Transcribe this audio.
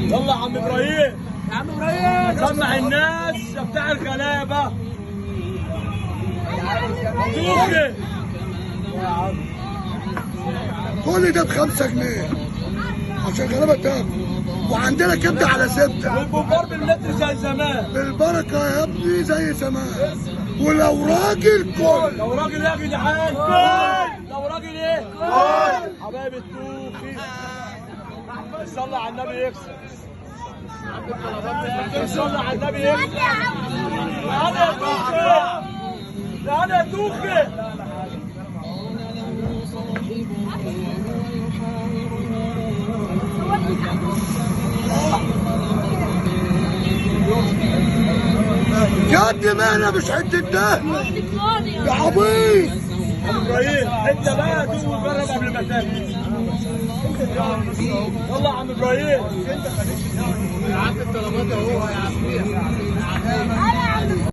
يلا يا عم ابراهيم. يا عم ابراهيم سمع الناس يا بتاع الغلابه. توكي كل ده ب5 جنيه عشان الغلابه تاكل، وعندنا كبده على زبده والبومبار بالمتر زي زمان. بالبركه يا ابني زي زمان. ولو راجل كل، لو راجل يا جدعان كل، لو راجل ايه كل. حبايب التوخي صلى على النبي يكسب. صلى على النبي يكسب. تعالى يا توخي، تعالى يا توخي. جد ما انا مش حته دهن يا عبيط. ابراهيم انت بقى دوق وجرب قبل ما تاكل. يلا يا عم ابراهيم. يا عم الطلبات اهو يا عم.